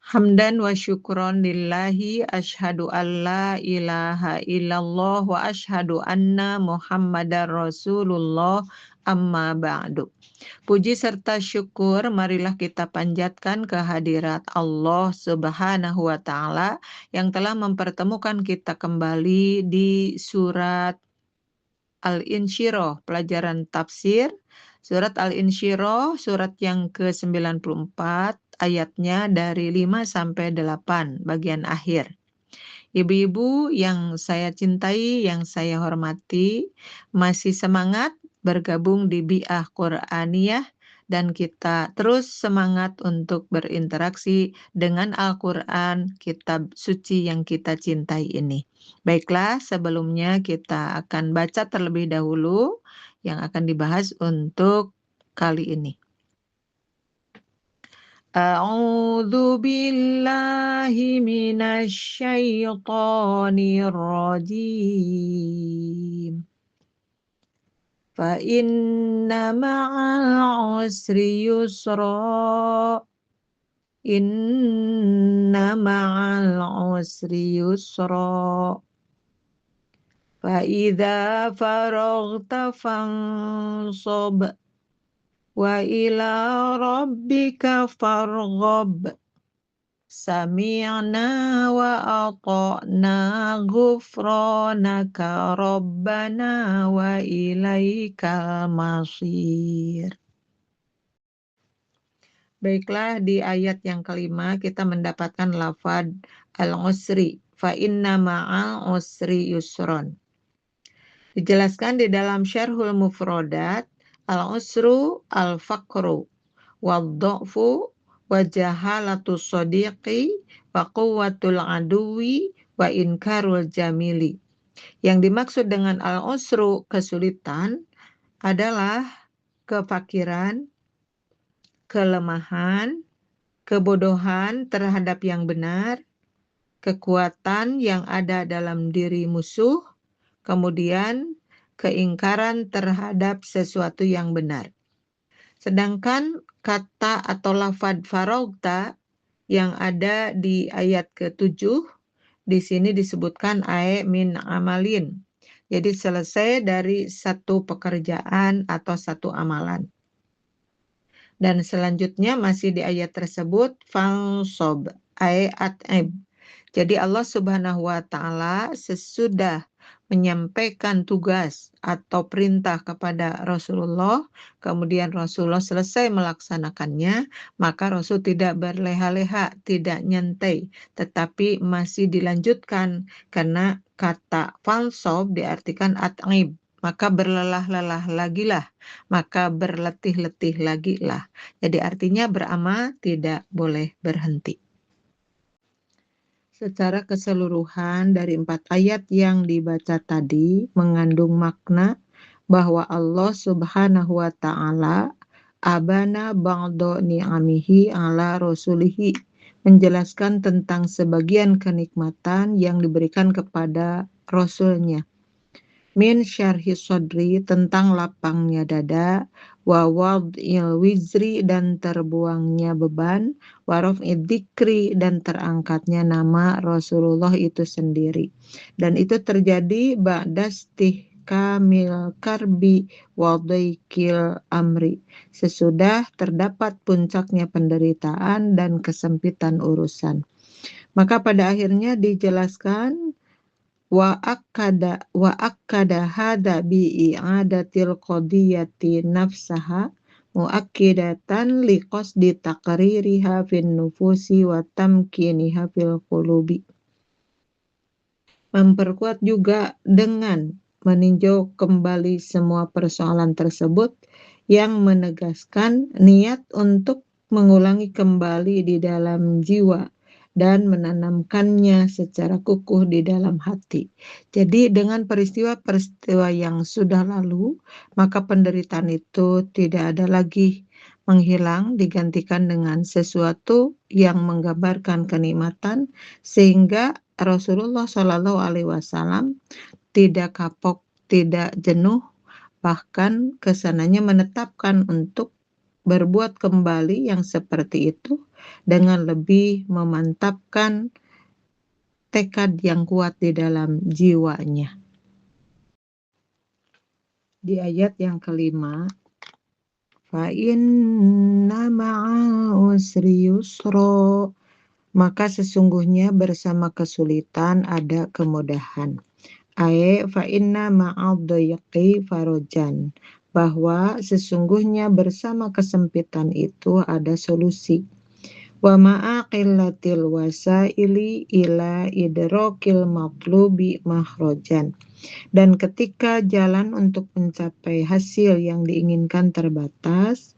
Hamdan wa syukron lillahi asyhadu an la ilaha illallah wa asyhadu anna Muhammadar Rasulullah amma ba'du. Puji serta syukur marilah kita panjatkan kehadirat Allah Subhanahu wa taala yang telah mempertemukan kita kembali di surat Al-Insyirah, pelajaran tafsir. Surat Al-Insyirah, surat yang ke-94, ayatnya dari 5 sampai 8, bagian akhir. Ibu-ibu yang saya cintai, yang saya hormati, masih semangat bergabung di Bi'ah Qur'aniyah dan kita terus semangat untuk berinteraksi dengan Al-Quran, kitab suci yang kita cintai ini. Baiklah, sebelumnya kita akan baca terlebih dahulu yang akan dibahas untuk kali ini. A'udzu billahi minasyaitonir rajim. Fa inna ma'al usri yusra. Inna ma'al usri yusra. Fa idza faraghta fansab. Wa ila rabbika farghab. Sami'na wa ata'na ghufranaka rabbana wa ilaikal masir. Baiklah, di ayat yang kelima kita mendapatkan lafaz al-usri. Fa inna ma'al usri yusron. Dijelaskan di dalam Syarhul Mufradat, al-usru al-faqru wad-dha'fu wa jahalatu sadiqi wa quwwatul aduwi wa inkarul jamili. Yang dimaksud dengan al-usru, kesulitan, adalah kefakiran, kelemahan, kebodohan terhadap yang benar, kekuatan yang ada dalam diri musuh, kemudian keingkaran terhadap sesuatu yang benar. Sedangkan kata atau lafaz faraghta yang ada di ayat ke-7 di sini disebutkan min amalin. Jadi selesai dari satu pekerjaan atau satu amalan. Dan selanjutnya masih di ayat tersebut fansob at'ib. Jadi Allah Subhanahu wa taala sesudah menyampaikan tugas atau perintah kepada Rasulullah, kemudian Rasulullah selesai melaksanakannya, maka Rasul tidak berleha-leha, tidak nyantai, tetapi masih dilanjutkan karena kata fansob diartikan at'ib, maka berlelah-lelah lagilah, maka berletih-letih lagilah. Jadi artinya beramal tidak boleh berhenti. Secara keseluruhan dari 4 ayat yang dibaca tadi mengandung makna bahwa Allah Subhanahu wa taala abana ba'da ni'amihi ala rasulihi, menjelaskan tentang sebagian kenikmatan yang diberikan kepada rasulnya. Min syarhi sodri, tentang lapangnya dada, wa wad'il wizri, dan terbuangnya beban, wa raf'id dzikri, dan terangkatnya nama Rasulullah itu sendiri. Dan itu terjadi ba'dastihkamil karbi wa dhaikil amri, sesudah terdapat puncaknya penderitaan dan kesempitan urusan. Maka pada akhirnya dijelaskan wa akkada hada bi i'adatil qadiyati nafsaha muakkidatan liqasdi taqririha fin nufusi wa tamkiniha fil qulubi. Memperkuat juga dengan meninjau kembali semua persoalan tersebut yang menegaskan niat untuk mengulangi kembali di dalam jiwa dan menanamkannya secara kukuh di dalam hati. Jadi dengan peristiwa-peristiwa yang sudah lalu, maka penderitaan itu tidak ada lagi menghilang, digantikan dengan sesuatu yang menggambarkan kenikmatan, sehingga Rasulullah Shallallahu Alaihi Wasallam tidak kapok, tidak jenuh, bahkan kesananya menetapkan untuk berbuat kembali yang seperti itu dengan lebih memantapkan tekad yang kuat di dalam jiwanya. Di ayat yang kelima, fa inna ma'al usri yusra, maka sesungguhnya bersama kesulitan ada kemudahan. Fa inna ma'al dayqi farajan, bahwa sesungguhnya bersama kesempitan itu ada solusi. Wa ma'a qillatil wasaili ila idrokil matlubi mahrojan, dan ketika jalan untuk mencapai hasil yang diinginkan terbatas,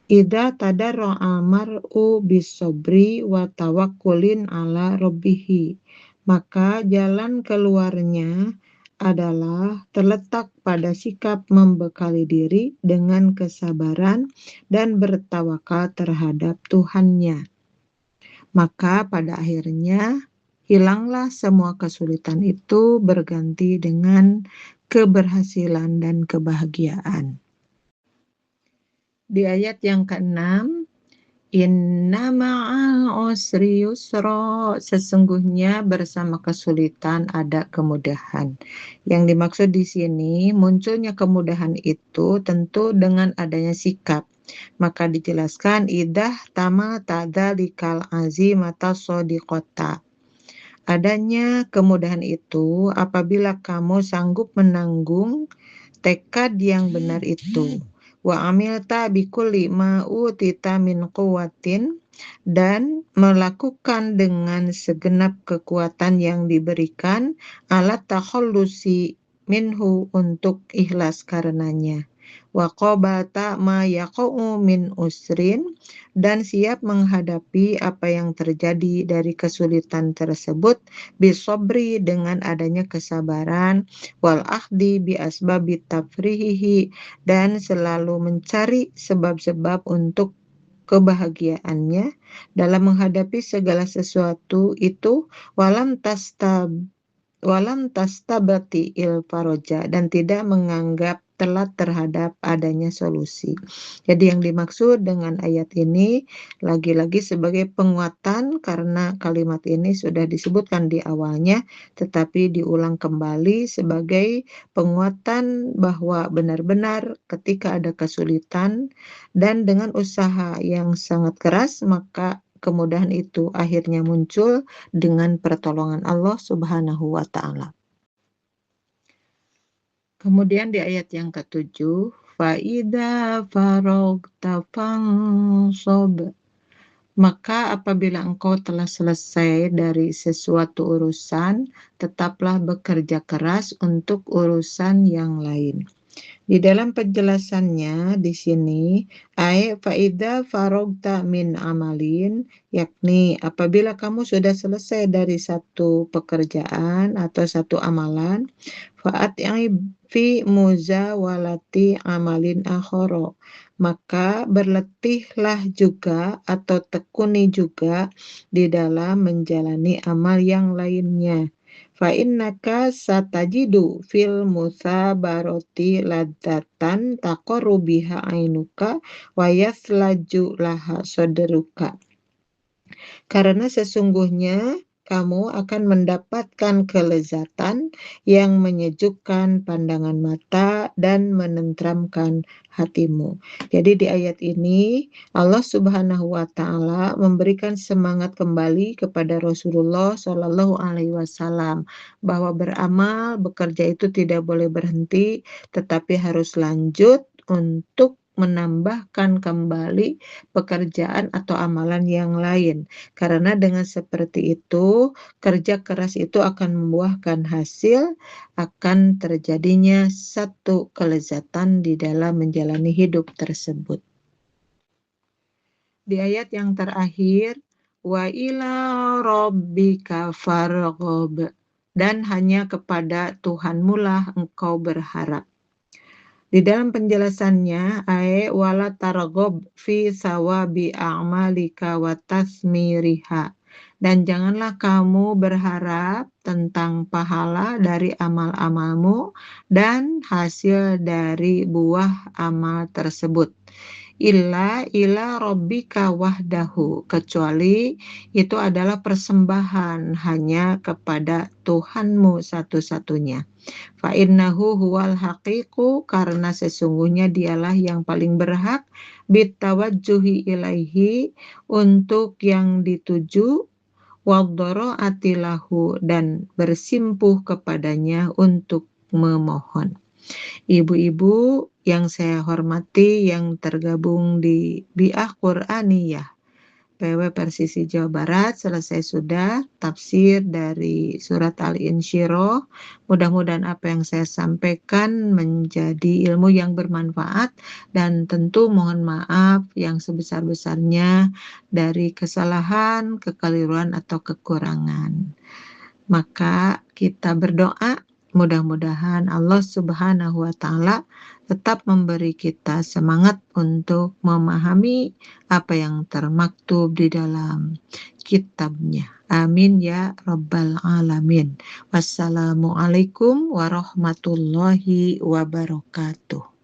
idza tadarra'a mar'u bisobri wa tawakkulin ala rabbihi, maka jalan keluarnya adalah terletak pada sikap membekali diri dengan kesabaran dan bertawakal terhadap Tuhannya. Maka pada akhirnya hilanglah semua kesulitan itu berganti dengan keberhasilan dan kebahagiaan. Di ayat yang ke-6, inna ma'al usri yusra, sesungguhnya bersama kesulitan ada kemudahan. Yang dimaksud di sini, munculnya kemudahan itu tentu dengan adanya sikap. Maka dijelaskan idah tama tadzalikal azimata shodiqata. Adanya kemudahan itu apabila kamu sanggup menanggung tekad yang benar itu. Wa amilta bikulli ma utita min quwwatin, dan melakukan dengan segenap kekuatan yang diberikan alat takhallusi minhu, untuk ikhlas karenanya. Wa qabata ma yaqa'u min usrin, dan siap menghadapi apa yang terjadi dari kesulitan tersebut bisobri, dengan adanya kesabaran, wal akhdi bi asbabi tafrihihi, dan selalu mencari sebab-sebab untuk kebahagiaannya dalam menghadapi segala sesuatu itu, walam tastabati il faroja, dan tidak menganggap telat terhadap adanya solusi. Jadi yang dimaksud dengan ayat ini lagi-lagi sebagai penguatan, karena kalimat ini sudah disebutkan di awalnya tetapi diulang kembali sebagai penguatan bahwa benar-benar ketika ada kesulitan dan dengan usaha yang sangat keras, maka kemudahan itu akhirnya muncul dengan pertolongan Allah Subhanahu wa Ta'ala. Kemudian di ayat yang ke-7, faida farogta fansob, maka apabila engkau telah selesai dari sesuatu urusan, tetaplah bekerja keras untuk urusan yang lain. Di dalam penjelasannya di sini, faida farogta min amalin, yakni apabila kamu sudah selesai dari satu pekerjaan atau satu amalan, fa'at'i fi muzawalati amalin akhara, maka berletihlah juga atau tekuni juga di dalam menjalani amal yang lainnya. Fa innaka satajidu fil musabarati ladzatan taqarru biha ainuka wa yaslaju laha sadruka. Karena sesungguhnya kamu akan mendapatkan kelezatan yang menyejukkan pandangan mata dan menenteramkan hatimu. Jadi di ayat ini Allah Subhanahu wa Ta'ala memberikan semangat kembali kepada Rasulullah Shallallahu Alaihi Wasallam bahwa beramal, bekerja itu tidak boleh berhenti, tetapi harus lanjut untuk menambahkan kembali pekerjaan atau amalan yang lain. Karena dengan seperti itu, kerja keras itu akan membuahkan hasil, akan terjadinya satu kelezatan di dalam menjalani hidup tersebut. Di ayat yang terakhir, wa ila rabbika farghab, dan hanya kepada Tuhanmu lah engkau berharap. Di dalam penjelasannya, wala targhob fi sawabi a'malika wa tasmiriha, dan janganlah kamu berharap tentang pahala dari amal-amalmu dan hasil dari buah amal tersebut. illa ila rabbika wahdahu, kecuali itu adalah persembahan hanya kepada Tuhanmu satu-satunya. Fa innahu huwal haqiqu, karena sesungguhnya dialah yang paling berhak bitawajjuhi ilaihi, untuk yang dituju, wadhara'ati lahu, dan bersimpuh kepadanya untuk memohon. Ibu-ibu yang saya hormati yang tergabung di Bi'ah Qur'aniyah PW Persisi Jawa Barat, selesai sudah tafsir dari surat Al-Insyirah. Mudah-mudahan apa yang saya sampaikan menjadi ilmu yang bermanfaat, dan tentu mohon maaf yang sebesar-besarnya dari kesalahan, kekeliruan, atau kekurangan. Maka kita berdoa, mudah-mudahan Allah Subhanahu wa Ta'ala tetap memberi kita semangat untuk memahami apa yang termaktub di dalam kitabnya. Amin ya Rabbal Alamin. Wassalamualaikum warahmatullahi wabarakatuh.